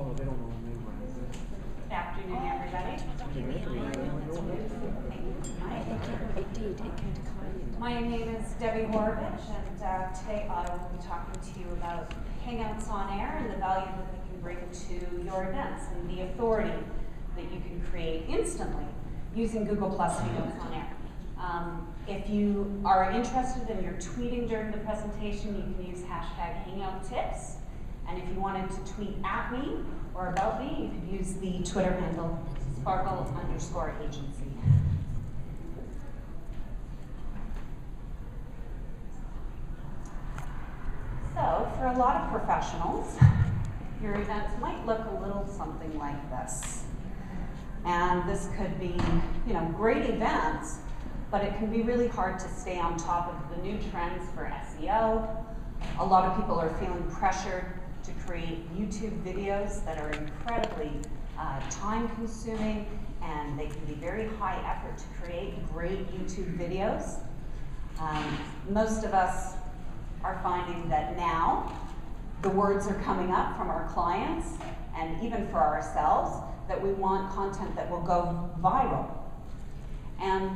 Oh, they don't know the name. Good afternoon, everybody. My name is Debbie Horovitch, and today I will be talking to you about Hangouts on Air and the value that they can bring to your events and the authority that you can create instantly using Google Plus Hangouts on Air. If you are interested and you're tweeting during the presentation, you can use hashtag #HangoutTips. And if you wanted to tweet at me or about me, you could use the Twitter handle @sparkle_agency. So, for a lot of professionals, your events might look a little something like this. And this could be, great events, but it can be really hard to stay on top of the new trends for SEO. A lot of people are feeling pressured to create YouTube videos that are incredibly time-consuming, and they can be very high effort to create great YouTube videos. Most of us are finding that now the words are coming up from our clients, and even for ourselves, that we want content that will go viral. And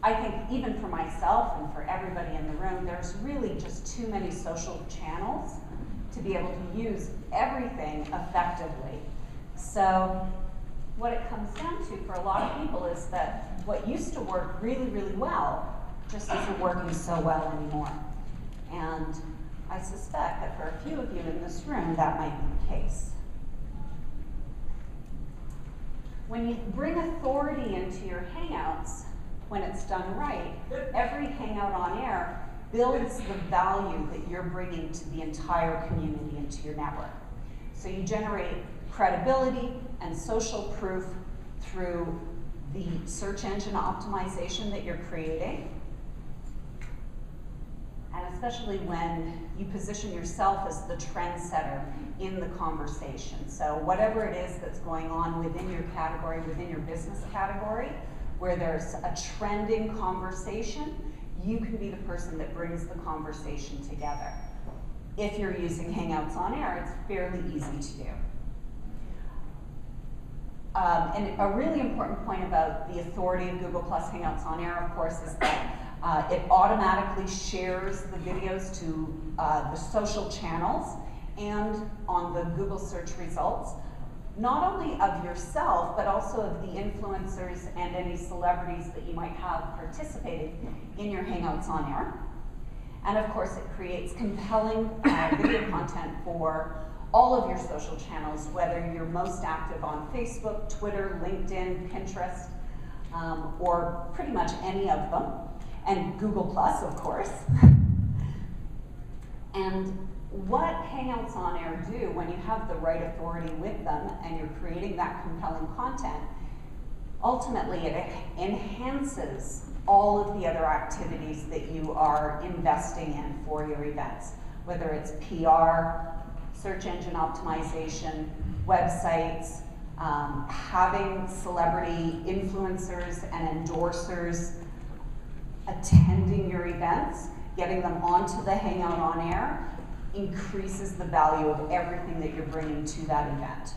I think even for myself and for everybody in the room, there's really just too many social channels to be able to use everything effectively. So what it comes down to for a lot of people is that what used to work really, really well just isn't working so well anymore. And I suspect that for a few of you in this room, that might be the case. When you bring authority into your Hangouts, when it's done right, every Hangout on Air builds the value that you're bringing to the entire community and to your network. So you generate credibility and social proof through the search engine optimization that you're creating, and especially when you position yourself as the trendsetter in the conversation. So whatever it is that's going on within your category, within your business category, where there's a trending conversation, you can be the person that brings the conversation together. If you're using Hangouts on Air, it's fairly easy to do. And a really important point about the authority of Google Plus Hangouts on Air, of course, is that it automatically shares the videos to the social channels and on the Google search results, not only of yourself, but also of the influencers and any celebrities that you might have participating in your Hangouts on Air. And of course, it creates compelling video content for all of your social channels, whether you're most active on Facebook, Twitter, LinkedIn, Pinterest, or pretty much any of them, and Google Plus, of course. And what Hangouts on Air do when you have the right authority with them and you're creating that compelling content, ultimately it enhances all of the other activities that you are investing in for your events, whether it's PR, search engine optimization, websites, having celebrity influencers and endorsers attending your events, getting them onto the Hangout on Air, increases the value of everything that you're bringing to that event.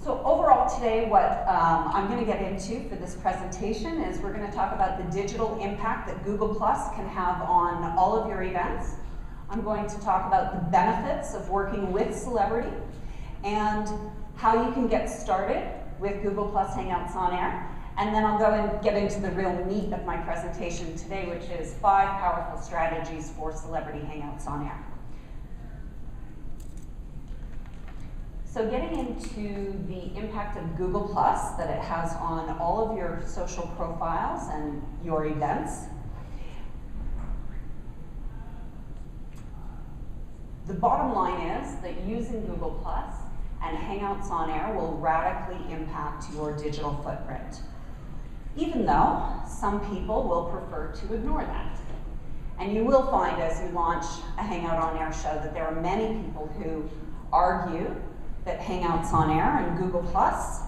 So overall today, what I'm going to get into for this presentation is we're going to talk about the digital impact that Google Plus can have on all of your events. I'm going to talk about the benefits of working with celebrity and how you can get started with Google Plus Hangouts on Air. And then I'll go and get into the real meat of my presentation today, which is 5 powerful strategies for celebrity Hangouts on Air. So getting into the impact of Google Plus that it has on all of your social profiles and your events. The bottom line is that using Google Plus and Hangouts on Air will radically impact your digital footprint, even though some people will prefer to ignore that. And you will find as you launch a Hangout on Air show that there are many people who argue that Hangouts on Air and Google Plus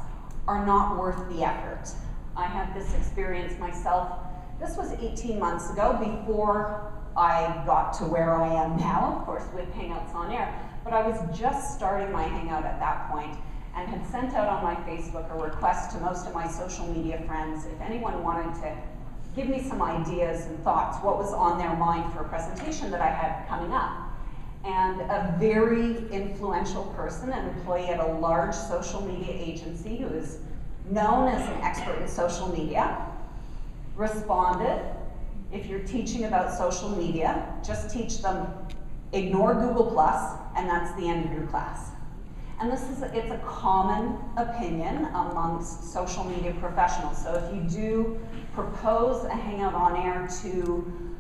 are not worth the effort. I had this experience myself. This was 18 months ago, before I got to where I am now, of course, with Hangouts on Air. But I was just starting my Hangout at that point and had sent out on my Facebook a request to most of my social media friends if anyone wanted to give me some ideas and thoughts, what was on their mind for a presentation that I had coming up. And a very influential person, an employee at a large social media agency who is known as an expert in social media, responded, if you're teaching about social media, just teach them, ignore Google+, and that's the end of your class. And it's a common opinion amongst social media professionals. So if you do propose a Hangout on Air to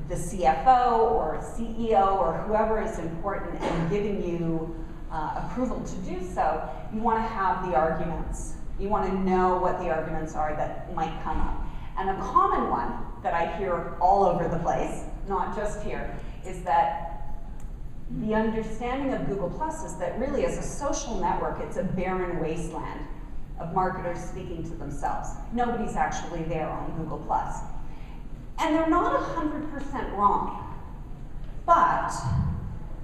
the CFO or CEO or whoever is important and giving you approval to do so, you want to have the arguments. You want to know what the arguments are that might come up. And a common one that I hear all over the place, not just here, is that the understanding of Google Plus is that really as a social network, it's a barren wasteland of marketers speaking to themselves. Nobody's actually there on Google Plus. And they're not 100% wrong, but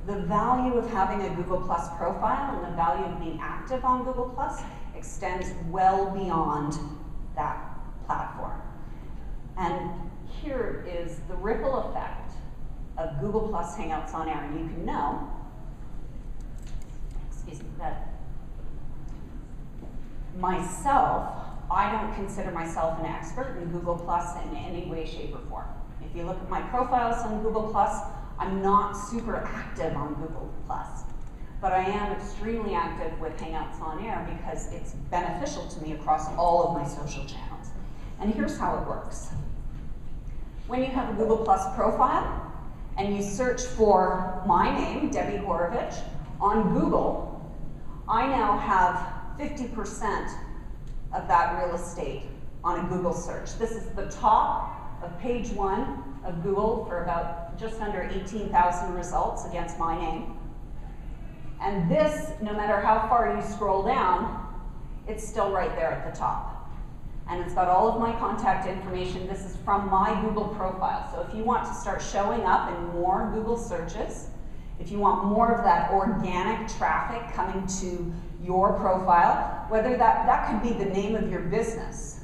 the value of having a Google Plus profile and the value of being active on Google Plus extends well beyond that platform. And here is the ripple effect of Google Plus Hangouts on Air. And you can know, excuse me, that myself, I don't consider myself an expert in Google Plus in any way, shape, or form. If you look at my profiles on Google Plus, I'm not super active on Google Plus, but I am extremely active with Hangouts on Air because it's beneficial to me across all of my social channels. And here's how it works. When you have a Google Plus profile and you search for my name, Debbie Horovitch, on Google, I now have 50% of that real estate on a Google search. This is the top of page 1 of Google for about just under 18,000 results against my name. And this, no matter how far you scroll down, it's still right there at the top. And it's got all of my contact information. This is from my Google profile. So if you want to start showing up in more Google searches, if you want more of that organic traffic coming to your profile, whether that could be the name of your business.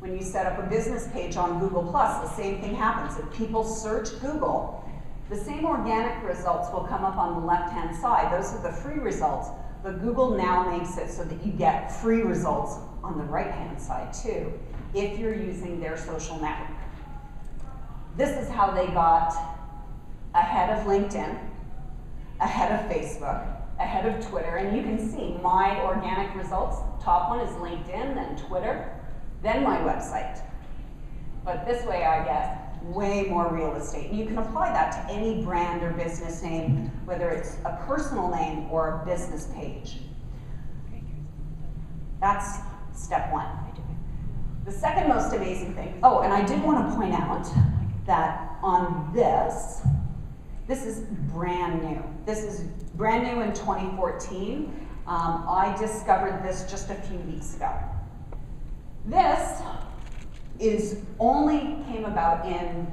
When you set up a business page on Google+, the same thing happens. If people search Google, the same organic results will come up on the left-hand side. Those are the free results, but Google now makes it so that you get free results on the right-hand side too, if you're using their social network. This is how they got ahead of LinkedIn, ahead of Facebook, ahead of Twitter, and you can see my organic results. Top one is LinkedIn, then Twitter, then my website. But this way I get way more real estate. And you can apply that to any brand or business name, whether it's a personal name or a business page. That's step 1. The second most amazing thing, oh, and I did want to point out that on this is brand new. This is brand new in 2014. I discovered this just a few weeks ago. This only came about in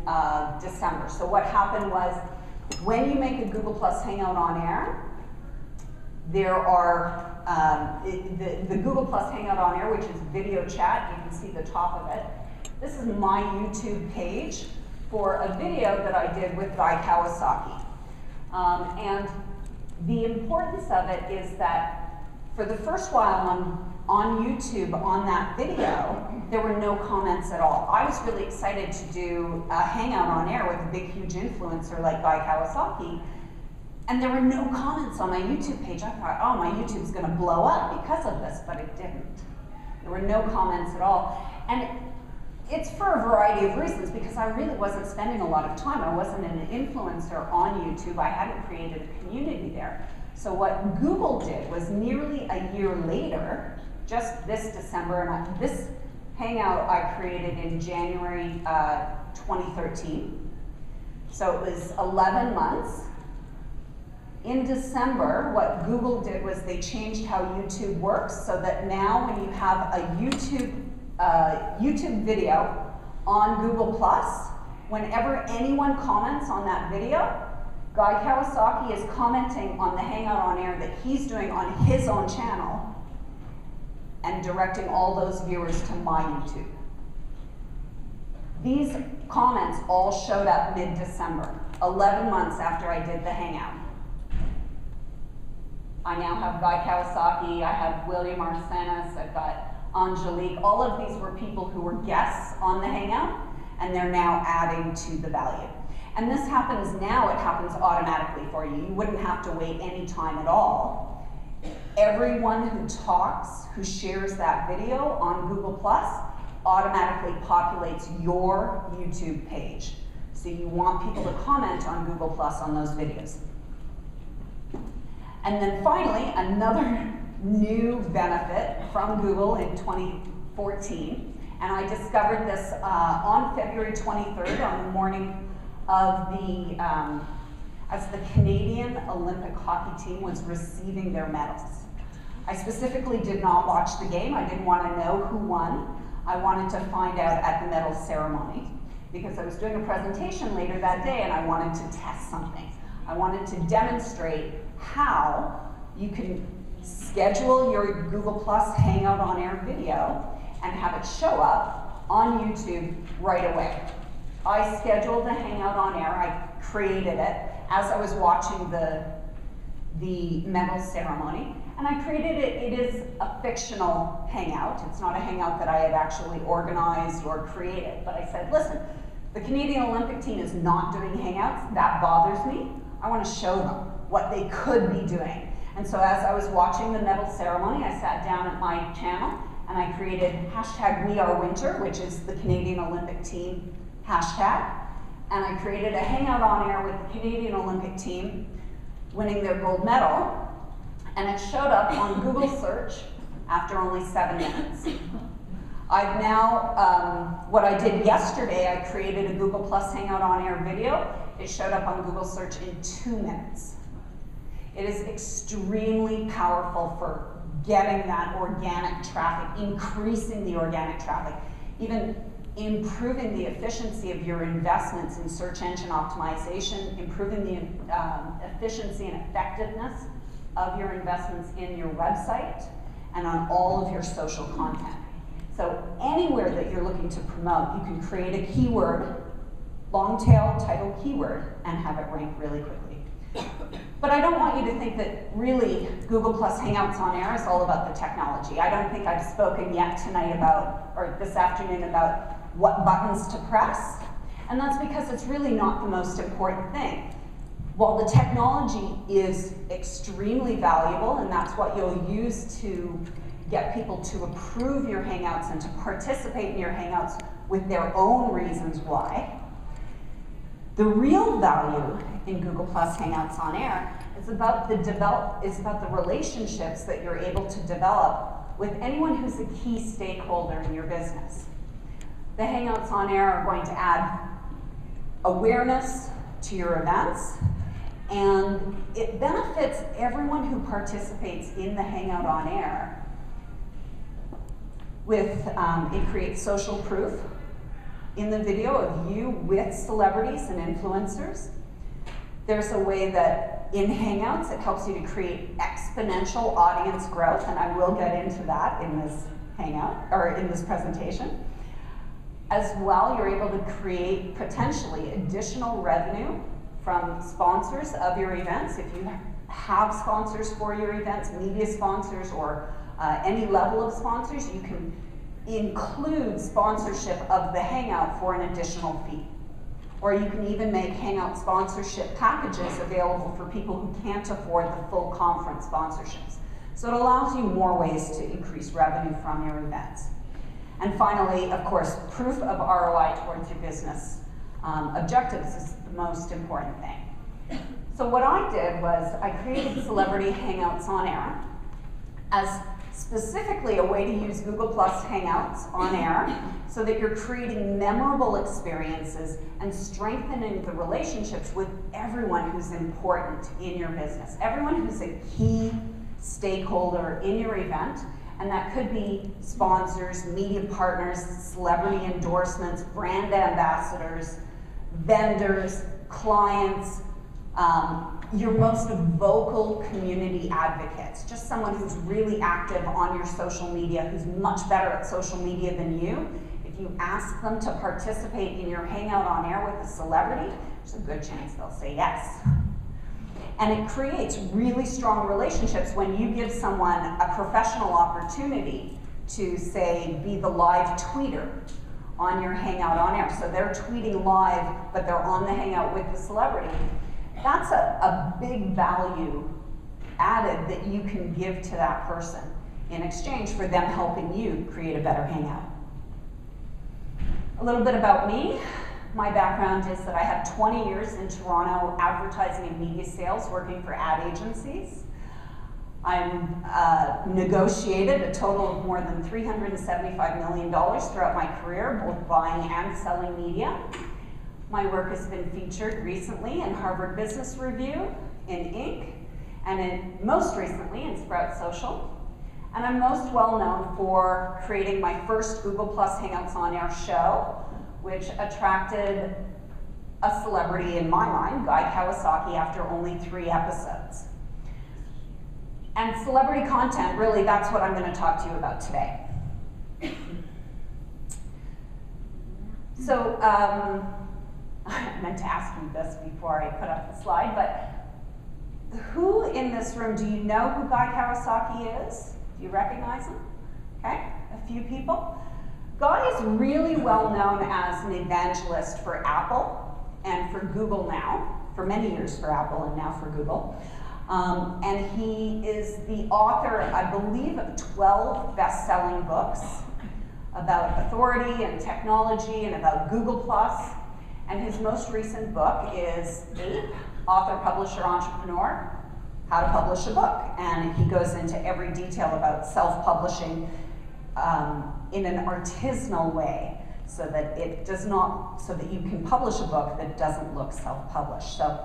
December. So what happened was, when you make a Google Plus Hangout on Air, there are the Google Plus Hangout on Air, which is video chat. You can see the top of it. This is my YouTube page for a video that I did with Guy Kawasaki. And the importance of it is that for the first while on YouTube, on that video, there were no comments at all. I was really excited to do a Hangout on Air with a big, huge influencer like Guy Kawasaki, and there were no comments on my YouTube page. I thought, oh, my YouTube's gonna blow up because of this, but it didn't. There were no comments at all. And it's for a variety of reasons, because I really wasn't spending a lot of time. I wasn't an influencer on YouTube. I hadn't created a community there. So what Google did was, nearly a year later, just this December, and this Hangout I created in January 2013. So it was 11 months. In December, what Google did was they changed how YouTube works, so that now when you have a YouTube video on Google+, whenever anyone comments on that video, Guy Kawasaki is commenting on the Hangout on Air that he's doing on his own channel and directing all those viewers to my YouTube. These comments all showed up mid-December, 11 months after I did the Hangout. I now have Guy Kawasaki, I have William Arsenis, I've got Angelique. All of these were people who were guests on the Hangout, and they're now adding to the value. And this happens now, it happens automatically for you. You wouldn't have to wait any time at all. Everyone who talks, who shares that video on Google+, automatically populates your YouTube page. So you want people to comment on Google+ on those videos. And then finally, another new benefit from Google in 2014, and I discovered this on February 23rd, on the morning of the, as the Canadian Olympic hockey team was receiving their medals. I specifically did not watch the game. I didn't want to know who won. I wanted to find out at the medal ceremony because I was doing a presentation later that day and I wanted to test something. I wanted to demonstrate how you can schedule your Google+ Hangout on Air video and have it show up on YouTube right away. I scheduled the Hangout on Air, I created it as I was watching the medal ceremony, and I created it. It is a fictional Hangout. It's not a Hangout that I had actually organized or created, but I said, listen, the Canadian Olympic team is not doing Hangouts. That bothers me. I want to show them what they could be doing. And so as I was watching the medal ceremony, I sat down at my channel and I created #WeAreWinter, which is the Canadian Olympic team hashtag. And I created a Hangout on Air with the Canadian Olympic team winning their gold medal. And it showed up on Google search after only 7 minutes. I've now, what I did yesterday, I created a Google+ Hangout on Air video. It showed up on Google search in 2 minutes. It is extremely powerful for getting that organic traffic, increasing the organic traffic, even improving the efficiency of your investments in search engine optimization, improving the efficiency and effectiveness of your investments in your website and on all of your social content. So anywhere that you're looking to promote, you can create a keyword, long tail title keyword, and have it rank really quickly. But I don't want you to think that really Google+ Hangouts on Air is all about the technology. I don't think I've spoken yet tonight about, or this afternoon, about what buttons to press. And that's because it's really not the most important thing. While the technology is extremely valuable, and that's what you'll use to get people to approve your Hangouts and to participate in your Hangouts with their own reasons why, the real value in Google+ Hangouts on Air is about the relationships that you're able to develop with anyone who's a key stakeholder in your business. The Hangouts on Air are going to add awareness to your events, and it benefits everyone who participates in the Hangout on Air. It creates social proof in the video of you with celebrities and influencers. There's a way that in Hangouts it helps you to create exponential audience growth, and I will get into that in this Hangout, or in this presentation. As well, you're able to create potentially additional revenue from sponsors of your events. If you have sponsors for your events, media sponsors, or any level of sponsors, you can include sponsorship of the Hangout for an additional fee. Or you can even make Hangout sponsorship packages available for people who can't afford the full conference sponsorships. So it allows you more ways to increase revenue from your events. And finally, of course, proof of ROI towards your business objectives is the most important thing. So what I did was I created Celebrity Hangouts on Air as specifically a way to use Google+ Hangouts on Air so that you're creating memorable experiences and strengthening the relationships with everyone who's important in your business, everyone who's a key stakeholder in your event. And that could be sponsors, media partners, celebrity endorsements, brand ambassadors, vendors, clients, your most vocal community advocates, just someone who's really active on your social media, who's much better at social media than you. If you ask them to participate in your Hangout on Air with a celebrity, there's a good chance they'll say yes. And it creates really strong relationships when you give someone a professional opportunity to, say, be the live tweeter on your Hangout on Air. So they're tweeting live, but they're on the Hangout with the celebrity. That's a big value added that you can give to that person in exchange for them helping you create a better Hangout. A little bit about me. My background is that I have 20 years in Toronto advertising and media sales working for ad agencies. I've negotiated a total of more than $375 million throughout my career, both buying and selling media. My work has been featured recently in Harvard Business Review, in Inc., and most recently in Sprout Social. And I'm most well known for creating my first Google Plus Hangouts on Air show, which attracted a celebrity in my mind, Guy Kawasaki, after only 3 episodes. And celebrity content, really, that's what I'm going to talk to you about today. So, I meant to ask you this before I put up the slide, but who in this room, do you know who Guy Kawasaki is? Do you recognize him? Okay, a few people. Guy is really well known as an evangelist for Apple and for Google now, for many years for Apple and now for Google. And he is the author, I believe, of 12 best-selling books about authority and technology and about Google+. And his most recent book is Ape, Author, Publisher, Entrepreneur, How to Publish a Book. And he goes into every detail about self-publishing in an artisanal way, so that it does not, so that you can publish a book that doesn't look self-published. So,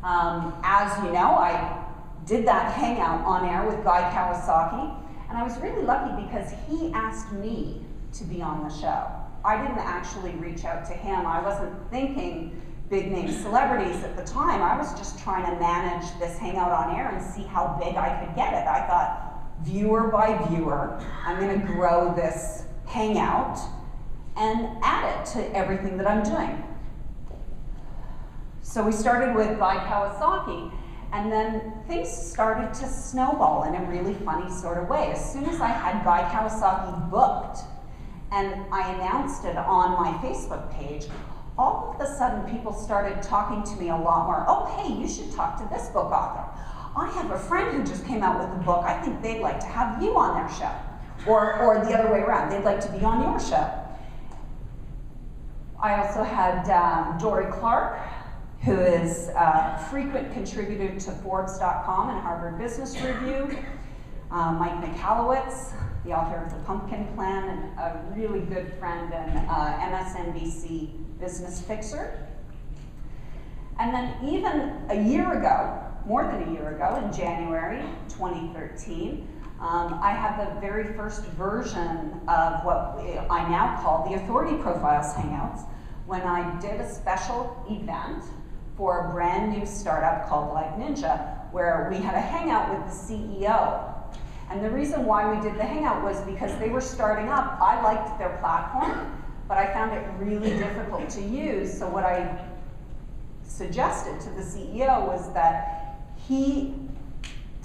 as you know, I did that Hangout on Air with Guy Kawasaki, and I was really lucky because he asked me to be on the show. I didn't actually reach out to him. I wasn't thinking big name celebrities at the time. I was just trying to manage this Hangout on Air and see how big I could get it. I thought, viewer by viewer, I'm going to grow this Hangout and add it to everything that I'm doing. So we started with Guy Kawasaki, and then things started to snowball in a really funny sort of way. As soon as I had Guy Kawasaki booked, and I announced it on my Facebook page, all of a sudden people started talking to me a lot more. Oh, hey, you should talk to this book author. I have a friend who just came out with a book. I think they'd like to have you on their show. Or the other way around, they'd like to be on your show. I also had Dory Clark, who is a frequent contributor to Forbes.com and Harvard Business Review. Mike Michalowicz, the author of The Pumpkin Plan, and a really good friend and MSNBC Business Fixer. And then even a year ago, more than a year ago, in January 2013, I had the very first version of what I now call the Authority Profiles Hangouts, when I did a special event for a brand new startup called Live Ninja, where we had a hangout with the CEO. And the reason why we did the hangout was because they were starting up. I liked their platform, but I found it really difficult to use. So what I suggested to the CEO was that he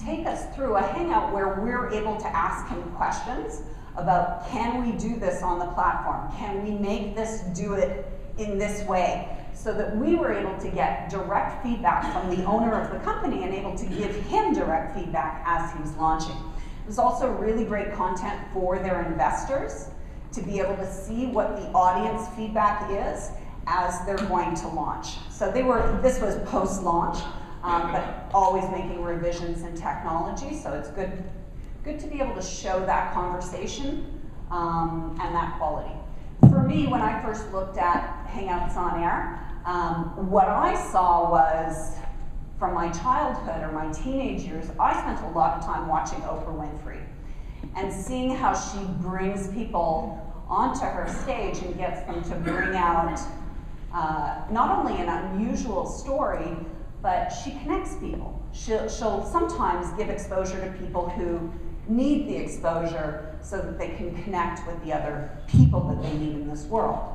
take us through a hangout where we're able to ask him questions about, can we do this on the platform? Can we make this do it in this way? So that we were able to get direct feedback from the owner of the company and able to give him direct feedback as he was launching. It was also really great content for their investors to be able to see what the audience feedback is as they're going to launch. So this was post-launch, but always making revisions in technology, so it's good to be able to show that conversation and that quality. For me, when I first looked at Hangouts on Air, what I saw was, from my childhood or my teenage years, I spent a lot of time watching Oprah Winfrey and seeing how she brings people onto her stage and gets them to bring out not only an unusual story, but she connects people. She'll sometimes give exposure to people who need the exposure so that they can connect with the other people that they need in this world.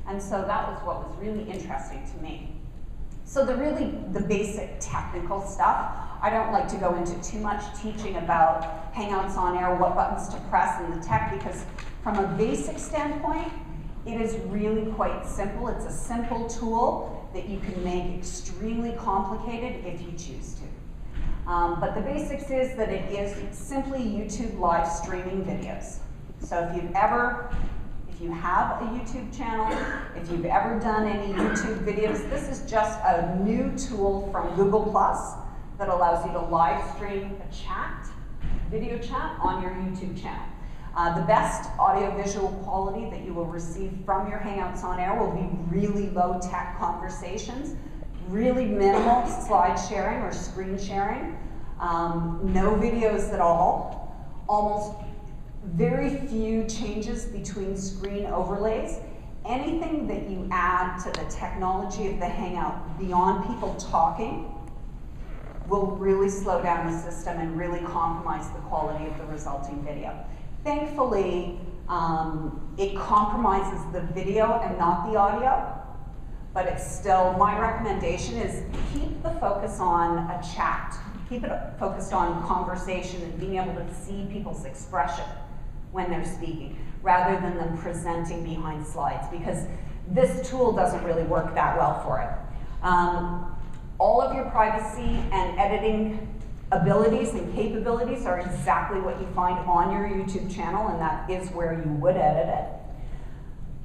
And so that was what was really interesting to me. So the basic technical stuff, I don't like to go into too much teaching about Hangouts on Air, what buttons to press and the tech, because from a basic standpoint, it is really quite simple. It's a simple tool that you can make extremely complicated if you choose to. But the basics is that it is simply YouTube live streaming videos. So if you have a YouTube channel, if you've ever done any YouTube videos, this is just a new tool from Google Plus that allows you to live stream a chat, video chat on your YouTube channel. The best audio-visual quality that you will receive from your Hangouts on Air will be really low-tech conversations, really minimal slide sharing or screen sharing, no videos at all, almost very few changes between screen overlays. Anything that you add to the technology of the Hangout beyond people talking will really slow down the system and really compromise the quality of the resulting video. Thankfully, it compromises the video and not the audio, but it's still, my recommendation is keep the focus on a chat. Keep it focused on conversation and being able to see people's expression when they're speaking, rather than them presenting behind slides, because this tool doesn't really work that well for it. All of your privacy and editing abilities and capabilities are exactly what you find on your YouTube channel, and that is where you would edit it.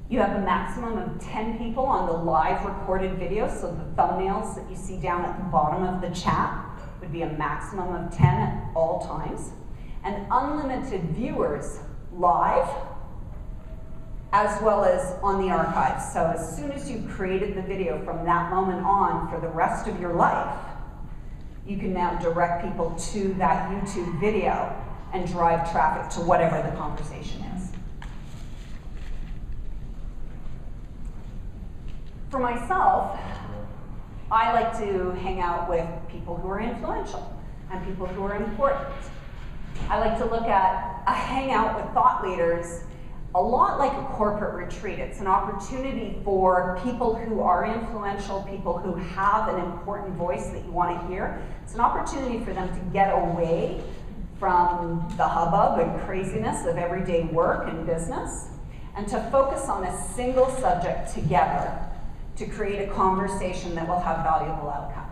You have a maximum of 10 people on the live recorded video, so the thumbnails that you see down at the bottom of the chat would be a maximum of 10 at all times. And unlimited viewers live, as well as on the archives. So as soon as you've created the video from that moment on for the rest of your life, you can now direct people to that YouTube video and drive traffic to whatever the conversation is. For myself, I like to hang out with people who are influential and people who are important. I like to look at a hangout with thought leaders a lot like a corporate retreat. It's an opportunity for people who are influential, people who have an important voice that you want to hear. It's an opportunity for them to get away from the hubbub and craziness of everyday work and business, and to focus on a single subject together to create a conversation that will have valuable outcome.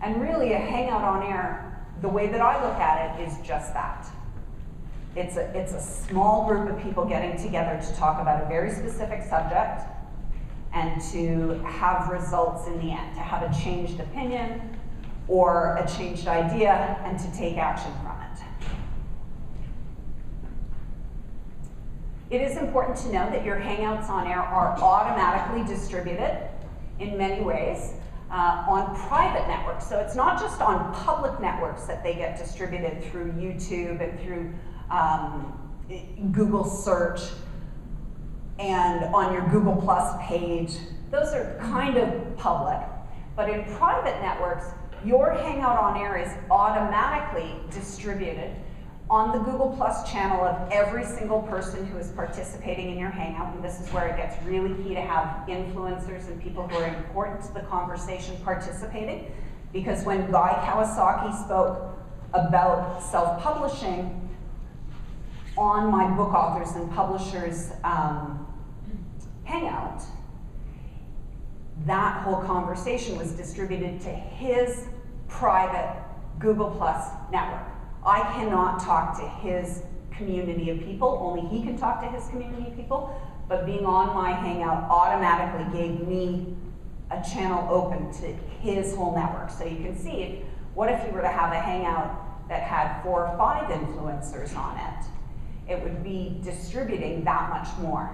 And really, a Hangout on Air, the way that I look at it is just that. It's a small group of people getting together to talk about a very specific subject and to have results in the end, to have a changed opinion or a changed idea and to take action from it. It is important to know that your Hangouts on Air are automatically distributed in many ways on private networks. So it's not just on public networks that they get distributed through YouTube and through Google search and on your Google Plus page. Those are kind of public. But in private networks, your Hangout on Air is automatically distributed on the Google Plus channel of every single person who is participating in your Hangout. And this is where it gets really key to have influencers and people who are important to the conversation participating. Because when Guy Kawasaki spoke about self-publishing on my book authors and publishers Hangout, that whole conversation was distributed to his private Google Plus network. I cannot talk to his community of people, only he can talk to his community of people, but being on my Hangout automatically gave me a channel open to his whole network. So you can see, what if you were to have a Hangout that had 4 or 5 influencers on it? It would be distributing that much more.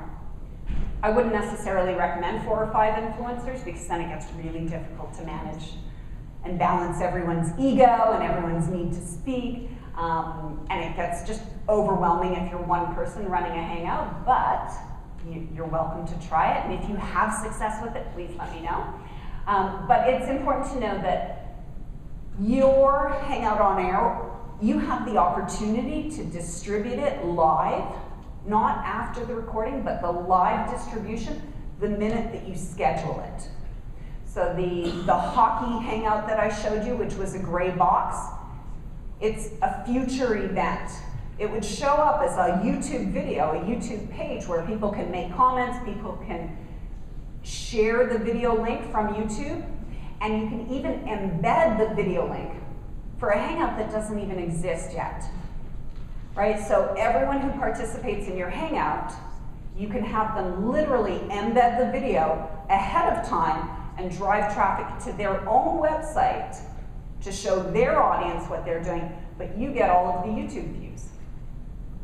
I wouldn't necessarily recommend 4 or 5 influencers because then it gets really difficult to manage and balance everyone's ego and everyone's need to speak. And it gets just overwhelming if you're one person running a Hangout. But you're welcome to try it. And if you have success with it, please let me know. But it's important to know that your Hangout on Air, you have the opportunity to distribute it live, not after the recording, but the live distribution the minute that you schedule it. So the hockey hangout that I showed you, which was a gray box, it's a future event. It would show up as a YouTube video, a YouTube page where people can make comments, people can share the video link from YouTube, and you can even embed the video link for a hangout that doesn't even exist yet. Right? So everyone who participates in your hangout, you can have them literally embed the video ahead of time and drive traffic to their own website to show their audience what they're doing, but you get all of the YouTube views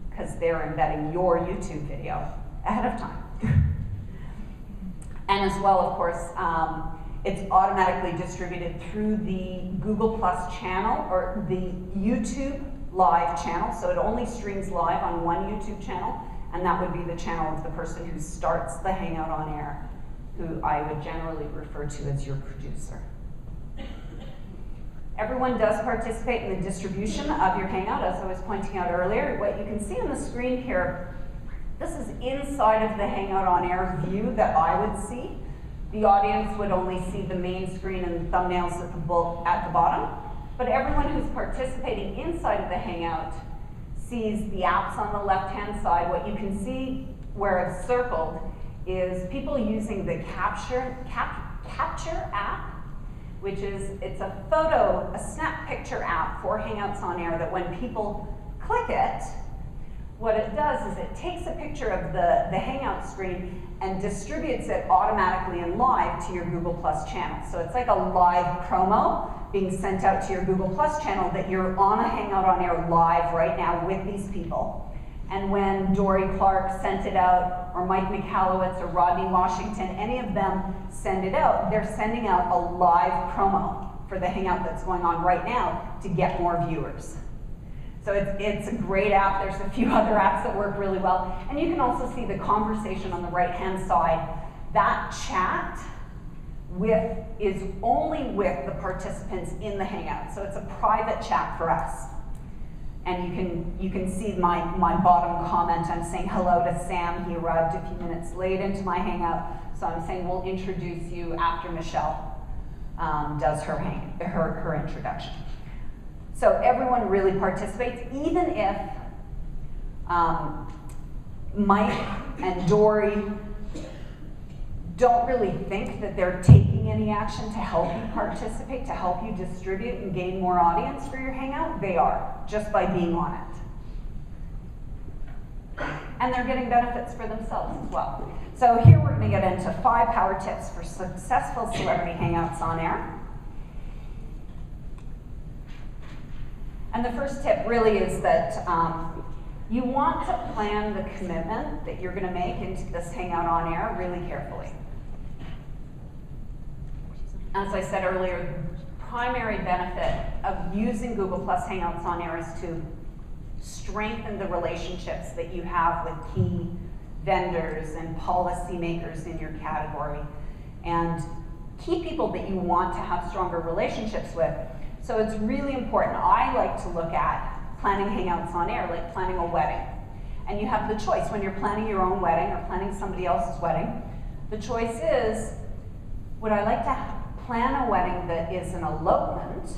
because they're embedding your YouTube video ahead of time. And as well, of course, it's automatically distributed through the Google Plus channel or the YouTube live channel, so it only streams live on one YouTube channel, and that would be the channel of the person who starts the Hangout on Air, who I would generally refer to as your producer. Everyone does participate in the distribution of your Hangout, as I was pointing out earlier. What you can see on the screen here, this is inside of the Hangout on Air view that I would see. The audience would only see the main screen and the thumbnails at the bottom. But everyone who's participating inside of the Hangout sees the apps on the left-hand side. What you can see where it's circled is people using the Capture app, which is, it's a snap picture app for Hangouts on Air that when people click it, what it does is it takes a picture of the Hangout screen and distributes it automatically and live to your Google Plus channel. So it's like a live promo being sent out to your Google Plus channel that you're on a Hangout on Air live right now with these people. And when Dory Clark sent it out, or Mike Michalowicz, or Rodney Washington, any of them send it out, they're sending out a live promo for the Hangout that's going on right now to get more viewers. So it's a great app. There's a few other apps that work really well. And you can also see the conversation on the right-hand side. That chat is only with the participants in the Hangout. So it's a private chat for us. And you can see my bottom comment. I'm saying hello to Sam. He arrived a few minutes late into my Hangout. So I'm saying we'll introduce you after Michelle does her introduction. So everyone really participates, even if Mike and Dory don't really think that they're taking any action to help you participate, to help you distribute and gain more audience for your Hangout. They are, just by being on it. And they're getting benefits for themselves as well. So here we're going to get into 5 power tips for successful celebrity Hangouts on Air. And the first tip really is that you want to plan the commitment that you're going to make into this Hangout on Air really carefully. As I said earlier, the primary benefit of using Google Plus Hangouts on Air is to strengthen the relationships that you have with key vendors and policymakers in your category, and key people that you want to have stronger relationships with. So it's really important. I like to look at planning Hangouts on Air like planning a wedding. And you have the choice when you're planning your own wedding or planning somebody else's wedding. The choice is, would I like to plan a wedding that is an elopement,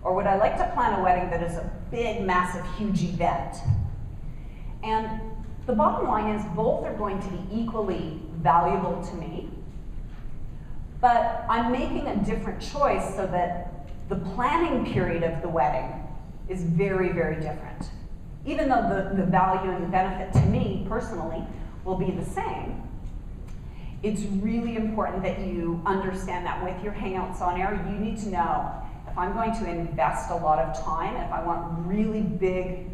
or would I like to plan a wedding that is a big, massive, huge event? And the bottom line is both are going to be equally valuable to me, but I'm making a different choice so that the planning period of the wedding is very, very different. Even though the value and the benefit to me personally will be the same, it's really important that you understand that with your Hangouts on Air, you need to know, if I'm going to invest a lot of time, if I want really big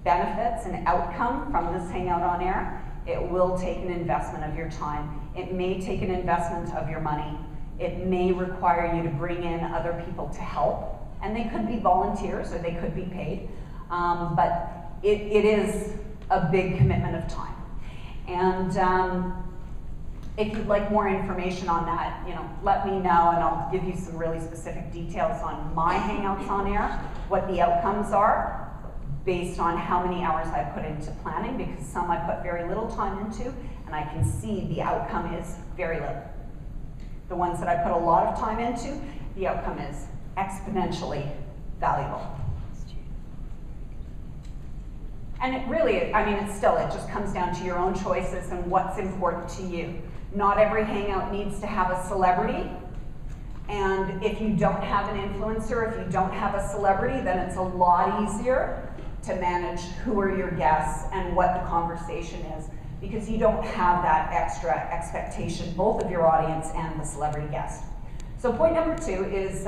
benefits and outcome from this Hangout on Air, it will take an investment of your time. It may take an investment of your money. It may require you to bring in other people to help, and they could be volunteers or they could be paid, but it is a big commitment of time. And if you'd like more information on that, let me know, and I'll give you some really specific details on my Hangouts on Air, what the outcomes are based on how many hours I put into planning, because some I put very little time into, and I can see the outcome is very little. The ones that I put a lot of time into, the outcome is exponentially valuable. And it really, it just comes down to your own choices and what's important to you. Not every Hangout needs to have a celebrity. And if you don't have an influencer, if you don't have a celebrity, then it's a lot easier to manage who are your guests and what the conversation is, because you don't have that extra expectation, both of your audience and the celebrity guest. So point number 2 is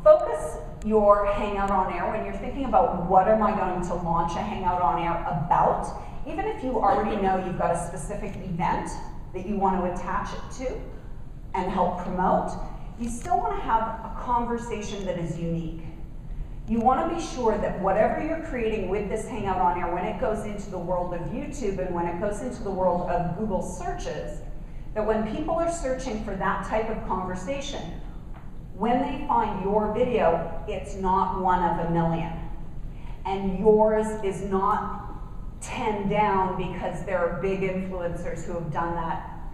focus your Hangout on Air when you're thinking about what am I going to launch a Hangout on Air about. Even if you already know you've got a specific event that you want to attach it to and help promote, you still want to have a conversation that is unique. You want to be sure that whatever you're creating with this Hangout on Air, when it goes into the world of YouTube and when it goes into the world of Google searches, that when people are searching for that type of conversation, when they find your video, it's not one of a million. And yours is not 10 down because there are big influencers who have done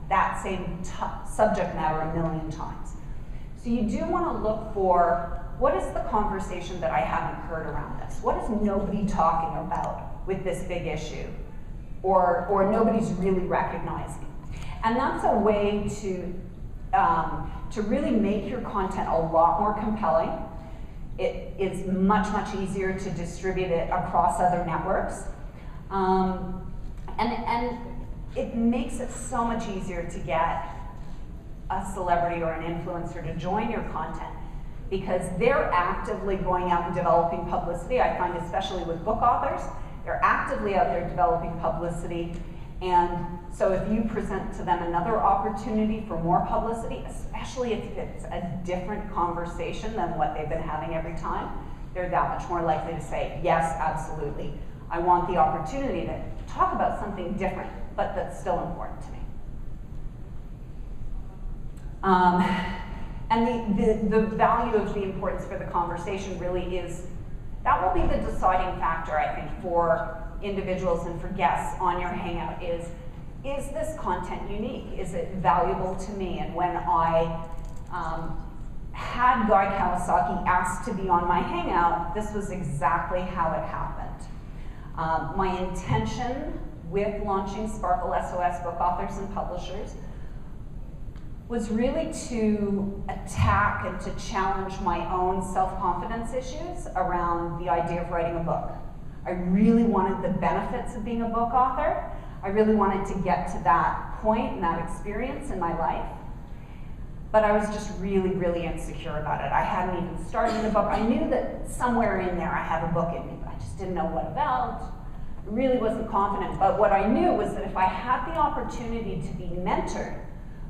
that same subject matter a million times. So you do want to look for, what is the conversation that I haven't heard around this? What is nobody talking about with this big issue? Or nobody's really recognizing. And that's a way to really make your content a lot more compelling. It is much, much easier to distribute it across other networks. And it makes it so much easier to get a celebrity or an influencer to join your content, because they're actively going out and developing publicity. I find, especially with book authors, they're actively out there developing publicity. And so if you present to them another opportunity for more publicity, especially if it's a different conversation than what they've been having every time, they're that much more likely to say, yes, absolutely. I want the opportunity to talk about something different, but that's still important to me. And the value of the importance for the conversation really is, that will be the deciding factor, I think, for individuals and for guests on your Hangout is this content unique? Is it valuable to me? And when I had Guy Kawasaki asked to be on my Hangout, this was exactly how it happened. My intention with launching Sparkle SOS Book Authors and Publishers was really to attack and to challenge my own self-confidence issues around the idea of writing a book. I really wanted the benefits of being a book author. I really wanted to get to that point and that experience in my life. But I was just really, really insecure about it. I hadn't even started the book. I knew that somewhere in there I had a book in me, but I just didn't know what about. I really wasn't confident. But what I knew was that if I had the opportunity to be mentored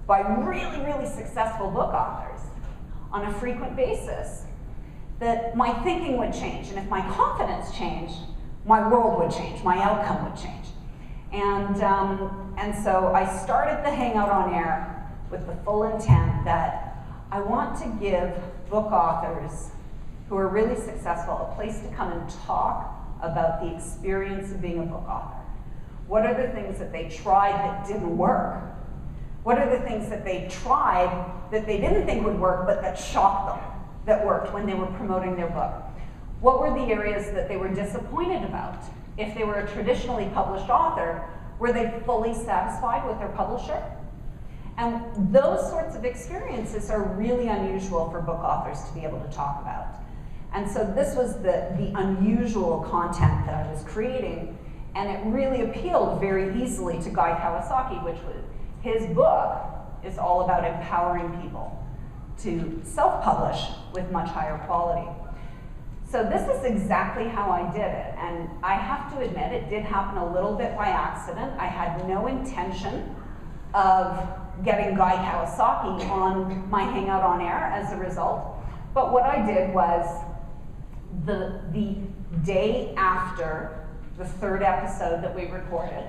by really, really successful book authors on a frequent basis, that my thinking would change. And if my confidence changed, my world would change, my outcome would change. And so I started the Hangout on Air with the full intent that I want to give book authors who are really successful a place to come and talk about the experience of being a book author. What are the things that they tried that didn't work? What are the things that they tried that they didn't think would work but that shocked them, that worked when they were promoting their book? What were the areas that they were disappointed about? If they were a traditionally published author, were they fully satisfied with their publisher? And those sorts of experiences are really unusual for book authors to be able to talk about. And so this was the unusual content that I was creating, and it really appealed very easily to Guy Kawasaki, which was, his book is all about empowering people to self-publish with much higher quality. So this is exactly how I did it, and I have to admit it did happen a little bit by accident. I had no intention of getting Guy Kawasaki on my Hangout on Air as a result, but what I did was the day after the third episode that we recorded,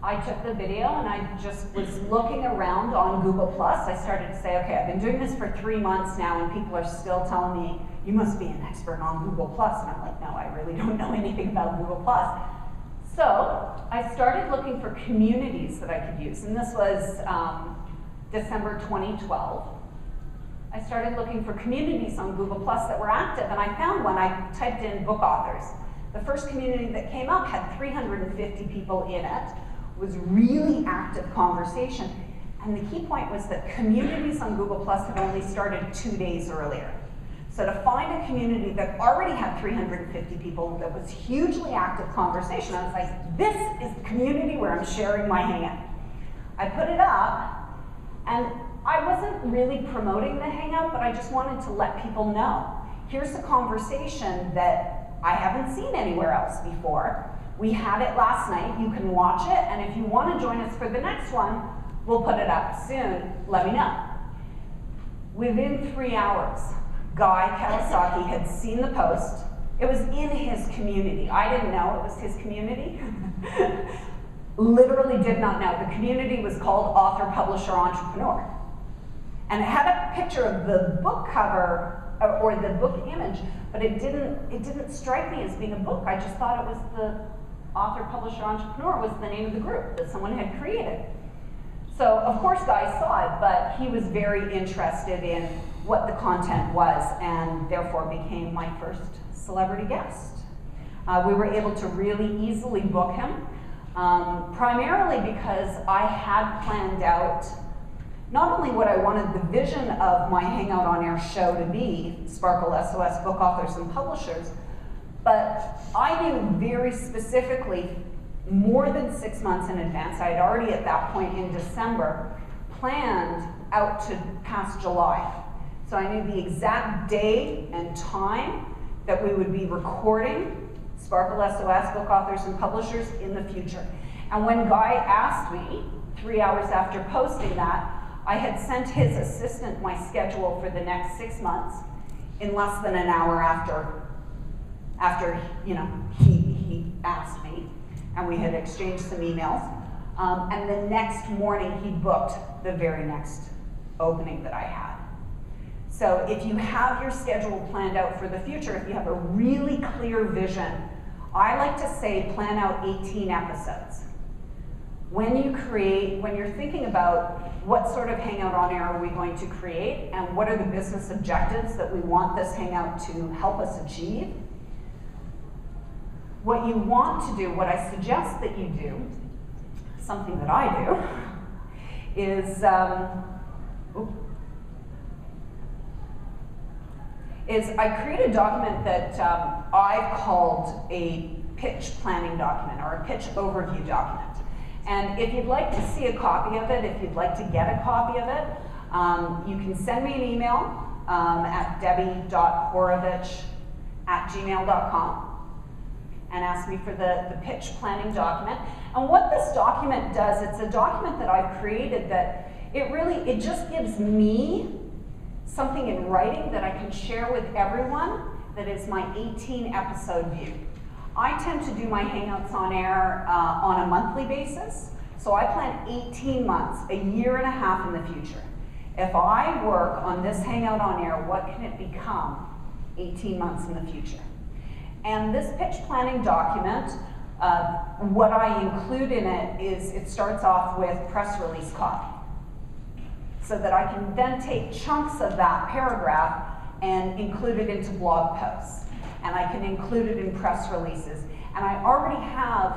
I took the video and I just was looking around on Google+. I started to say, okay, I've been doing this for 3 months now and people are still telling me, you must be an expert on Google+. And I'm like, no, I really don't know anything about Google+. So I started looking for communities that I could use. And this was December 2012. I started looking for communities on Google+ that were active, and I found one. I typed in book authors. The first community that came up had 350 people in it. It was really active conversation. And the key point was that communities on Google+ had only started 2 days earlier. So to find a community that already had 350 people that was hugely active conversation, I was like, this is the community where I'm sharing my Hangout. I put it up, and I wasn't really promoting the Hangout, but I just wanted to let people know. Here's a conversation that I haven't seen anywhere else before. We had it last night, you can watch it, and if you want to join us for the next one, we'll put it up soon, let me know. Within 3 hours, Guy Kawasaki had seen the post. It was in his community. I didn't know it was his community. Literally did not know. The community was called Author, Publisher, Entrepreneur. And it had a picture of the book cover, or the book image, but it didn't strike me as being a book. I just thought it was the Author, Publisher, Entrepreneur was the name of the group that someone had created. So of course Guy saw it, but he was very interested in what the content was and therefore became my first celebrity guest. We were able to really easily book him, primarily because I had planned out not only what I wanted the vision of my Hangout on Air show to be, Sparkle SOS Book Authors and Publishers, but I knew very specifically, more than 6 months in advance, I had already at that point in December planned out to past July. So I knew the exact day and time that we would be recording Sparkle SOS Book Authors and Publishers in the future. And when Guy asked me, 3 hours after posting that, I had sent his assistant my schedule for the next 6 months in less than an hour after he asked me, and we had exchanged some emails. And the next morning, he booked the very next opening that I had. So if you have your schedule planned out for the future, if you have a really clear vision, I like to say plan out 18 episodes. When you're thinking about what sort of Hangout on Air are we going to create and what are the business objectives that we want this Hangout to help us achieve, what you want to do, what I suggest that you do, something that I do, is I create a document that I've called a pitch planning document or a pitch overview document. And if you'd like to see a copy of it, if you'd like to get a copy of it, you can send me an email at debbie.horovitch@gmail.com and ask me for the pitch planning document. And what this document does, it's a document that I've created that it just gives me something in writing that I can share with everyone that is my 18 episode view. I tend to do my Hangouts on Air on a monthly basis, so I plan 18 months, a year and a half in the future. If I work on this Hangout on Air, what can it become 18 months in the future? And this pitch planning document, what I include in it is it starts off with press release copy, so that I can then take chunks of that paragraph and include it into blog posts. And I can include it in press releases. And I already have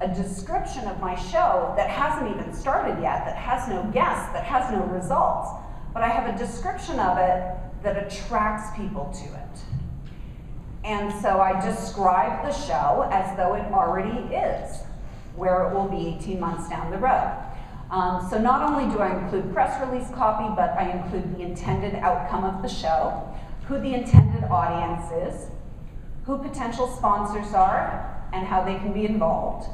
a description of my show that hasn't even started yet, that has no guests, that has no results. But I have a description of it that attracts people to it. And so I describe the show as though it already is, where it will be 18 months down the road. So not only do I include press release copy, but I include the intended outcome of the show, who the intended audience is, who potential sponsors are, and how they can be involved.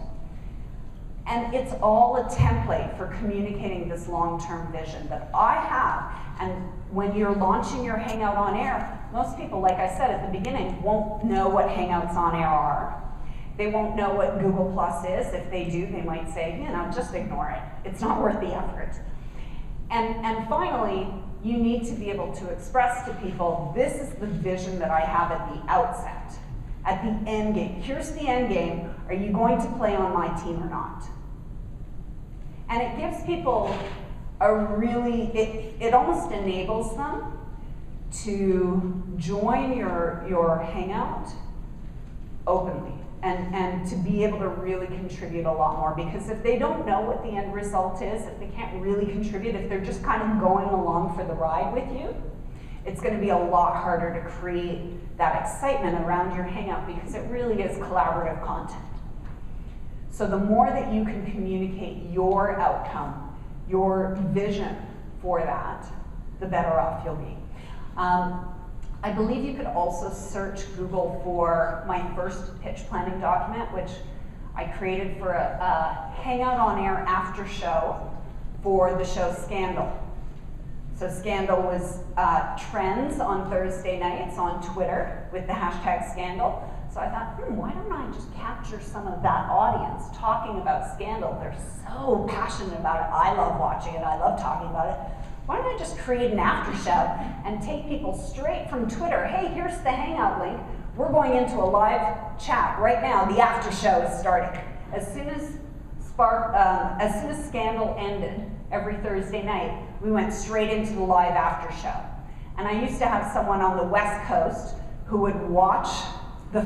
And it's all a template for communicating this long-term vision that I have. And when you're launching your Hangout on Air, most people, like I said at the beginning, won't know what Hangouts on Air are. They won't know what Google Plus is. If they do, they might say, you know, just ignore it. It's not worth the effort. And finally, you need to be able to express to people, this is the vision that I have at the outset, at the end game. Here's the end game. Are you going to play on my team or not? And it gives people a really, it almost enables them to join your Hangout openly and to be able to really contribute a lot more. Because if they don't know what the end result is, if they can't really contribute, if they're just kind of going along for the ride with you, it's going to be a lot harder to create that excitement around your Hangout because it really is collaborative content. So the more that you can communicate your outcome, your vision for that, the better off you'll be. I believe you could also search Google for my first pitch planning document, which I created for a Hangout on Air after show for the show Scandal. So Scandal was trends on Thursday nights on Twitter with the hashtag Scandal. So I thought, why don't I just capture some of that audience talking about Scandal? They're so passionate about it. I love watching it. I love talking about it. Why don't I just create an after show and take people straight from Twitter? Hey, here's the Hangout link. We're going into a live chat right now. The after show is starting. As soon as Scandal ended every Thursday night, we went straight into the live after show. And I used to have someone on the West Coast who would watch the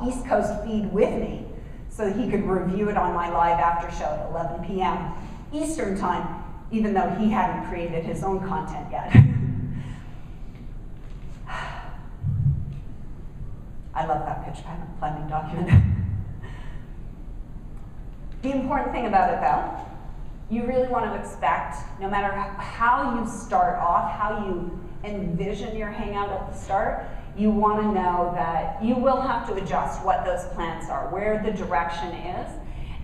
East Coast feed with me so that he could review it on my live after show at 11 p.m. Eastern time, even though he hadn't created his own content yet. I love that pitch planning document. The important thing about it, though, you really want to expect, no matter how you start off, how you envision your Hangout at the start, you want to know that you will have to adjust what those plans are, where the direction is,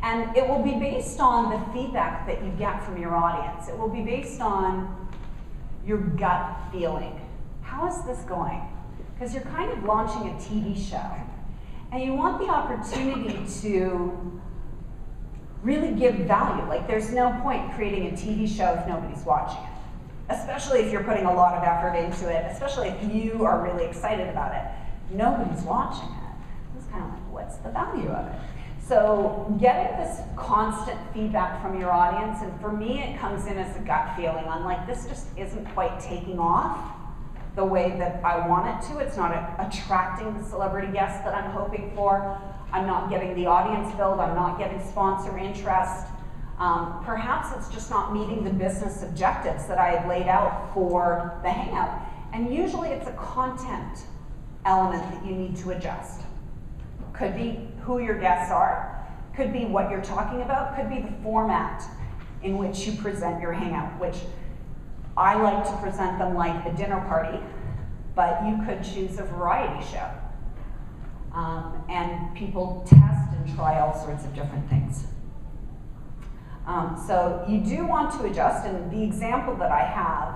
and it will be based on the feedback that you get from your audience. It will be based on your gut feeling. How is this going? Because you're kind of launching a TV show, and you want the opportunity to really give value. Like, there's no point creating a TV show if nobody's watching it. Especially if you're putting a lot of effort into it, especially if you are really excited about it. Nobody's watching it. It's kind of like, what's the value of it? So getting this constant feedback from your audience, and for me it comes in as a gut feeling. I'm like, this just isn't quite taking off the way that I want it to. It's not attracting the celebrity guests that I'm hoping for. I'm not getting the audience build. I'm not getting sponsor interest. Perhaps it's just not meeting the business objectives that I had laid out for the Hangout. And usually it's a content element that you need to adjust. Could be who your guests are, could be what you're talking about, could be the format in which you present your Hangout, which I like to present them like a dinner party, but you could choose a variety show. And people test and try all sorts of different things. So you do want to adjust, and the example that I have,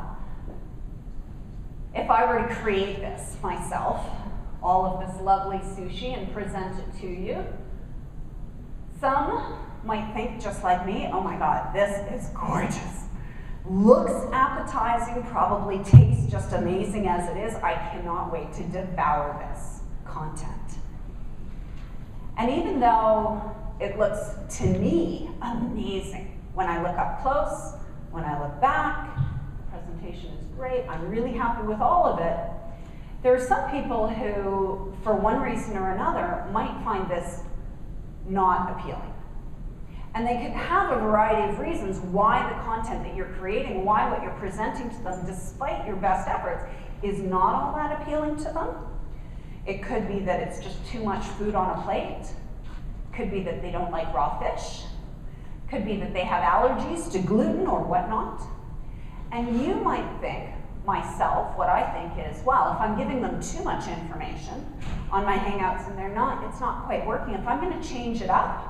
if I were to create this myself, all of this lovely sushi and present it to you, some might think just like me, oh my God, this is gorgeous. Looks appetizing, probably tastes just amazing as it is. I cannot wait to devour this content. And even though it looks, to me, amazing, when I look up close, when I look back, the presentation is great, I'm really happy with all of it, there are some people who, for one reason or another, might find this not appealing. And they could have a variety of reasons why the content that you're creating, why what you're presenting to them, despite your best efforts, is not all that appealing to them. It could be that it's just too much food on a plate. Could be that they don't like raw fish. Could be that they have allergies to gluten or whatnot. And you might think, myself, what I think is, well, if I'm giving them too much information on my Hangouts and it's not quite working, if I'm going to change it up,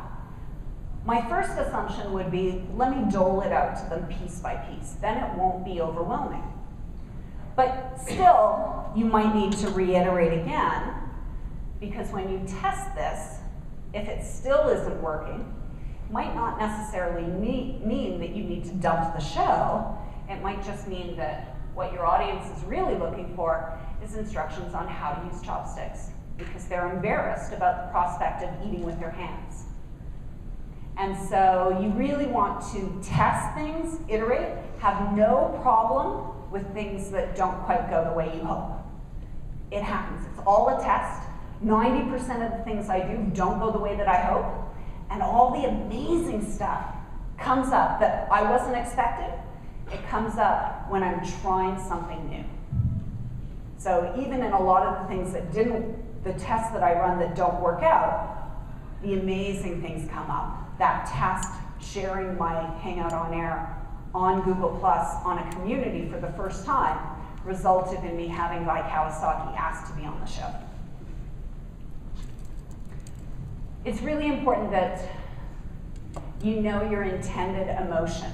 my first assumption would be, let me dole it out to them piece by piece. Then it won't be overwhelming. But still, you might need to reiterate again because when you test this, if it still isn't working, it might not necessarily mean that you need to dump the show. It might just mean that what your audience is really looking for is instructions on how to use chopsticks, because they're embarrassed about the prospect of eating with their hands. And so you really want to test things, iterate, have no problem with things that don't quite go the way you hope. It happens. It's all a test. 90% of the things I do don't go the way that I hope. And all the amazing stuff comes up that I wasn't expecting. It comes up when I'm trying something new. So even in a lot of the things that the tests that I run that don't work out, the amazing things come up. That test, sharing my Hangout on Air on Google Plus on a community for the first time, resulted in me having Vi Kawasaki asked to be on the show. It's really important that you know your intended emotion.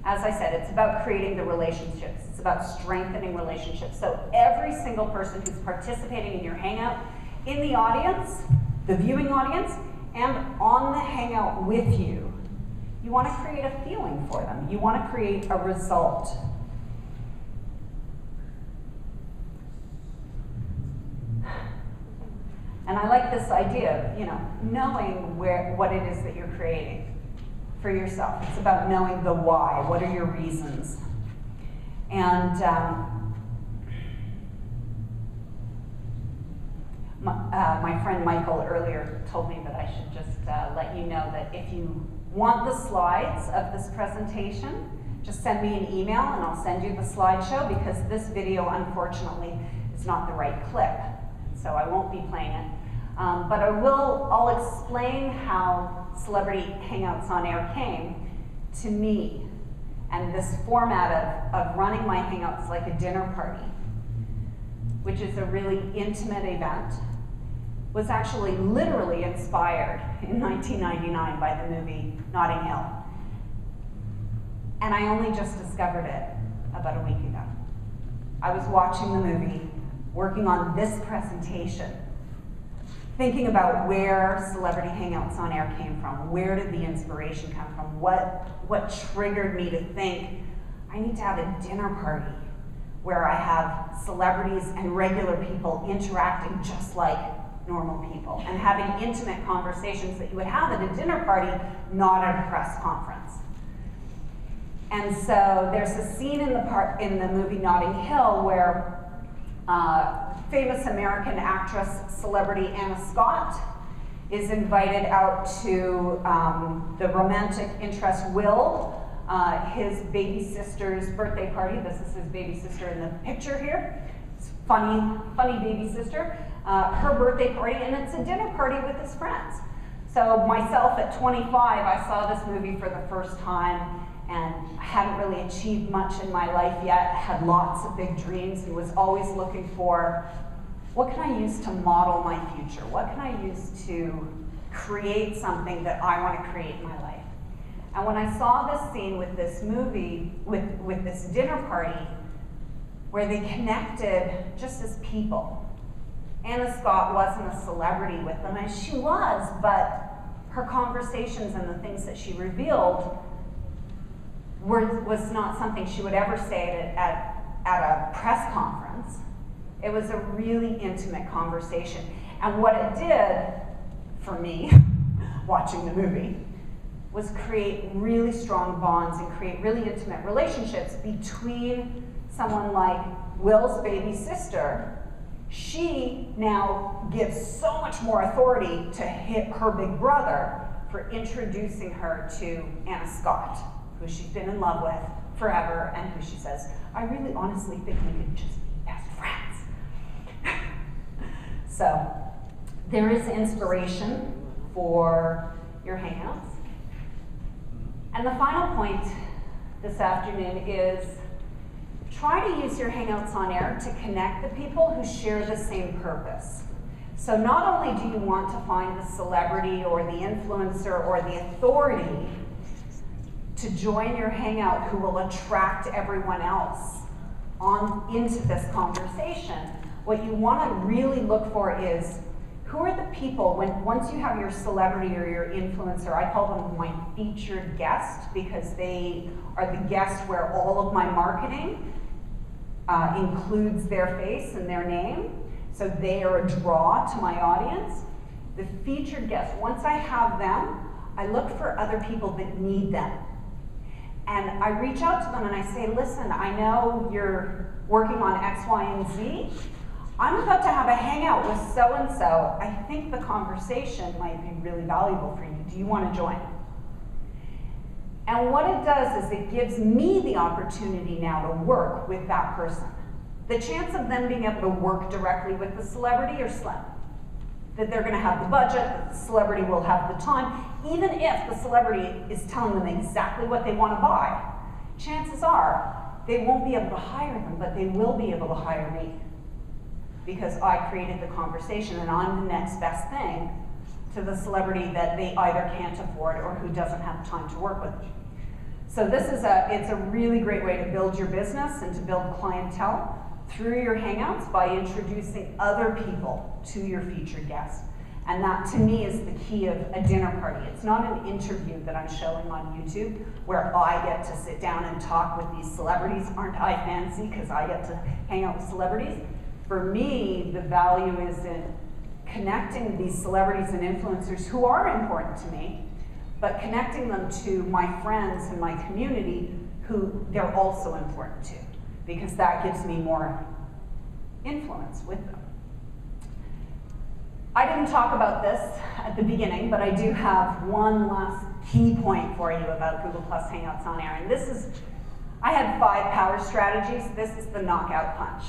As I said, it's about creating the relationships. It's about strengthening relationships. So every single person who's participating in your Hangout, in the audience, the viewing audience, and on the Hangout with you, you want to create a feeling for them. You want to create a result. And I like this idea of, knowing what it is that you're creating for yourself. It's about knowing the why. What are your reasons? And my friend Michael earlier told me that I should just let you know that if you want the slides of this presentation, just send me an email and I'll send you the slideshow, because this video, unfortunately, is not the right clip. So I won't be playing it. But I'll explain how Celebrity Hangouts on Air came to me, and this format of running my Hangouts like a dinner party, which is a really intimate event, was actually literally inspired in 1999 by the movie Notting Hill. And I only just discovered it about a week ago. I was watching the movie, working on this presentation, thinking about where Celebrity Hangouts on Air came from. Where did the inspiration come from? What triggered me to think, I need to have a dinner party where I have celebrities and regular people interacting just like normal people, and having intimate conversations that you would have at a dinner party, not at a press conference. And so there's a scene in the movie Notting Hill where famous American actress, celebrity Anna Scott, is invited out to the romantic interest Will, his baby sister's birthday party. This is his baby sister in the picture here. It's funny baby sister. Her birthday party, and it's a dinner party with his friends. So myself at 25, I saw this movie for the first time, and I hadn't really achieved much in my life yet, had lots of big dreams, and was always looking for, what can I use to model my future? What can I use to create something that I want to create in my life? And when I saw this scene with this movie, with this dinner party, where they connected just as people. Anna Scott wasn't a celebrity with them, and she was, but her conversations and the things that she revealed was not something she would ever say at a press conference. It was a really intimate conversation. And what it did for me, watching the movie, was create really strong bonds and create really intimate relationships between someone like Will's baby sister. She now gives so much more authority to her big brother for introducing her to Anna Scott, who she's been in love with forever, and who she says, I really honestly think we could just be best friends. So there is inspiration for your Hangouts. And the final point this afternoon is try to use your Hangouts on Air to connect the people who share the same purpose. So not only do you want to find the celebrity or the influencer or the authority to join your Hangout who will attract everyone else into this conversation, what you want to really look for is Who are the people, once you have your celebrity or your influencer, I call them my featured guest, because they are the guest where all of my marketing includes their face and their name, so they are a draw to my audience. The featured guest, once I have them, I look for other people that need them. And I reach out to them and I say, listen, I know you're working on X, Y, and Z. I'm about to have a hangout with so-and-so. I think the conversation might be really valuable for you. Do you want to join? And what it does is it gives me the opportunity now to work with that person. The chance of them being able to work directly with the celebrity are slim. That they're going to have the budget, that the celebrity will have the time. Even if the celebrity is telling them exactly what they want to buy, chances are they won't be able to hire them, but they will be able to hire me. Because I created the conversation and I'm the next best thing to the celebrity that they either can't afford or who doesn't have time to work with. So it's a really great way to build your business and to build clientele through your Hangouts by introducing other people to your featured guests. And that, to me, is the key of a dinner party. It's not an interview that I'm showing on YouTube where I get to sit down and talk with these celebrities. Aren't I fancy because I get to hang out with celebrities? For me, the value is in connecting these celebrities and influencers who are important to me, but connecting them to my friends and my community who they're also important to, because that gives me more influence with them. I didn't talk about this at the beginning, but I do have one last key point for you about Google Plus Hangouts on Air. And this is, I had 5 power strategies. This is the knockout punch.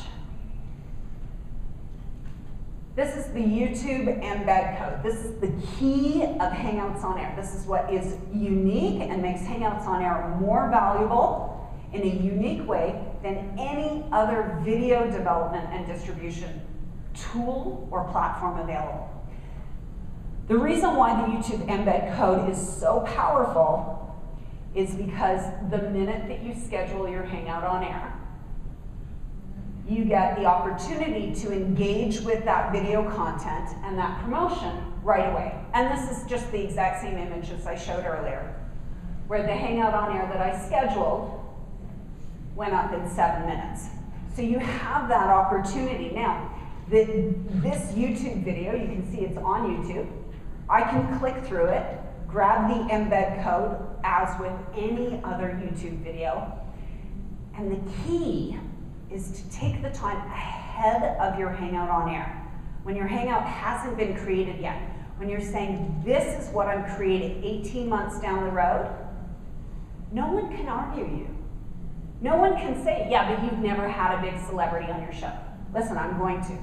This is the YouTube embed code. This is the key of Hangouts on Air. This is what is unique and makes Hangouts on Air more valuable in a unique way than any other video development and distribution tool or platform available. The reason why the YouTube embed code is so powerful is because the minute that you schedule your Hangout on Air, you get the opportunity to engage with that video content and that promotion right away. And this is just the exact same image as I showed earlier, where the Hangout on Air that I scheduled went up in 7 minutes. So you have that opportunity. Now, this YouTube video, you can see it's on YouTube. I can click through it, grab the embed code as with any other YouTube video. And the key is to take the time ahead of your Hangout on Air. When your Hangout hasn't been created yet, when you're saying, this is what I'm creating 18 months down the road, no one can argue you. No one can say, yeah, but you've never had a big celebrity on your show. Listen, I'm going to.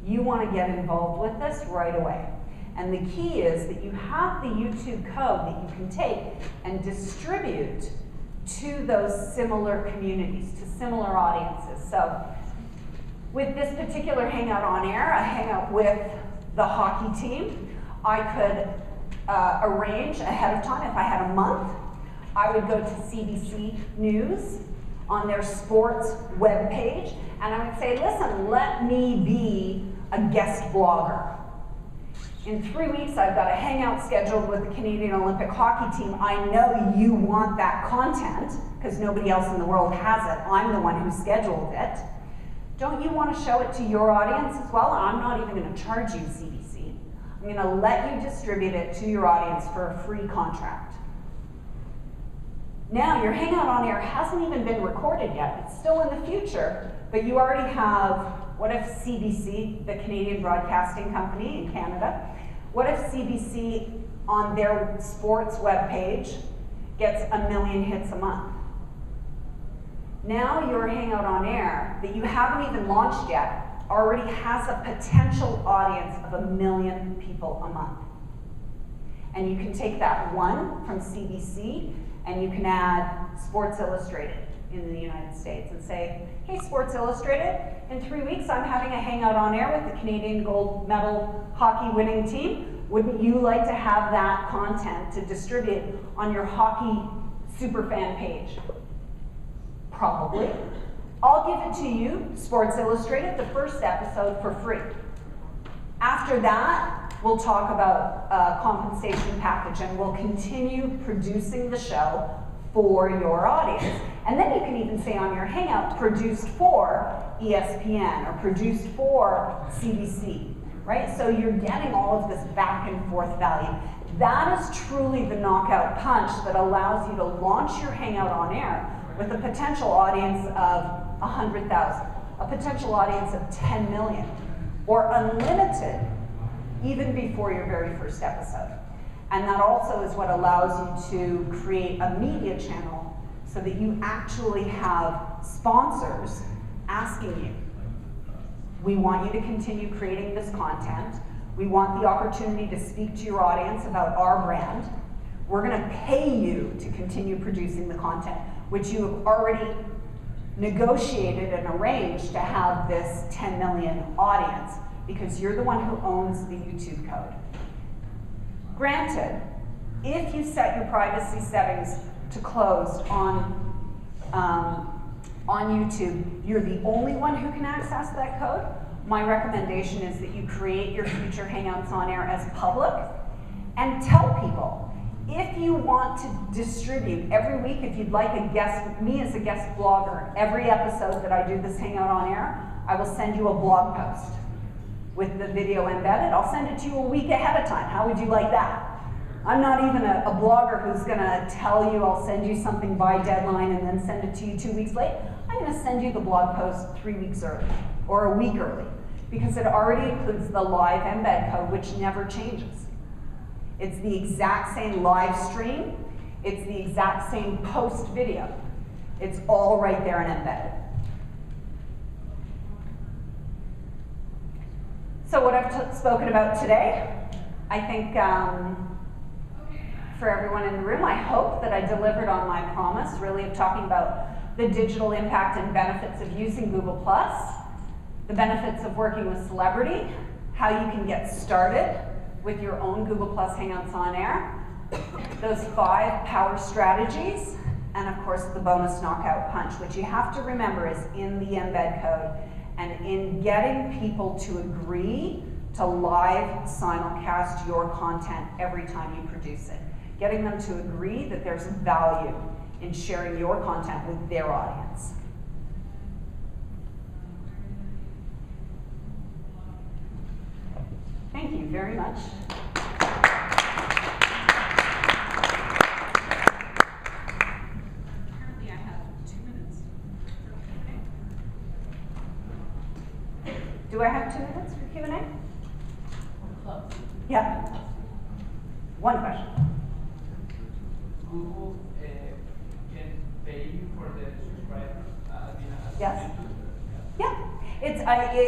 You want to get involved with this right away. And the key is that you have the YouTube code that you can take and distribute to those similar communities, to similar audiences. So with this particular Hangout on Air, a hangout with the hockey team, I could arrange ahead of time. If I had a month, I would go to CBC News on their sports webpage, and I would say, listen, let me be a guest blogger. In 3 weeks, I've got a hangout scheduled with the Canadian Olympic hockey team. I know you want that content, because nobody else in the world has it. I'm the one who scheduled it. Don't you want to show it to your audience as well? I'm not even going to charge you, CBC. I'm going to let you distribute it to your audience for a free contract. Now, your Hangout on Air hasn't even been recorded yet. It's still in the future, but you already have, what if CBC, the Canadian Broadcasting Company in Canada, what if CBC on their sports webpage gets 1 million hits a month? Now your Hangout on Air, that you haven't even launched yet, already has a potential audience of 1 million people a month. And you can take that one from CBC, and you can add Sports Illustrated in the United States and say, hey, Sports Illustrated, in 3 weeks I'm having a Hangout on Air with the Canadian gold medal hockey winning team. Wouldn't you like to have that content to distribute on your hockey superfan page? Probably. I'll give it to you, Sports Illustrated, the first episode for free. After that, We'll talk about compensation package, and we'll continue producing the show for your audience. And then you can even say on your Hangout, produced for ESPN or produced for CBC, right? So you're getting all of this back and forth value. That is truly the knockout punch that allows you to launch your Hangout on air with a potential audience of 100,000, a potential audience of 10 million, or unlimited even before your very first episode. And that also is what allows you to create a media channel so that you actually have sponsors asking you, we want you to continue creating this content. We want the opportunity to speak to your audience about our brand. We're going to pay you to continue producing the content, which you have already negotiated and arranged to have this 10 million audience, because you're the one who owns the YouTube code. Granted, if you set your privacy settings to closed on YouTube, you're the only one who can access that code. My recommendation is that you create your future Hangouts on air as public and tell people. If you want to distribute every week, if you'd like a guest, me as a guest blogger, every episode that I do this Hangout on air, I will send you a blog post with the video embedded. I'll send it to you a week ahead of time. How would you like that? I'm not even a blogger who's gonna tell you I'll send you something by deadline and then send it to you 2 weeks late. I'm gonna send you the blog post 3 weeks early or a week early, because it already includes the live embed code, which never changes. It's the exact same live stream. It's the exact same post video. It's all right there and embedded. So what I've spoken about today, I think for everyone in the room, I hope that I delivered on my promise, really, of talking about the digital impact and benefits of using Google+, the benefits of working with celebrity, how you can get started with your own Google+ Hangouts on air, those 5 power strategies, and of course the bonus knockout punch, which you have to remember is in the embed code, and in getting people to agree to live simulcast your content every time you produce it. Getting them to agree that there's value in sharing your content with their audience. Thank you very much. Apparently I have 2 minutes for Q&A. Do I have 2 minutes for Q&A? Close. Yeah. One question. Google can pay you for the subscribers? Yes. Yeah. It's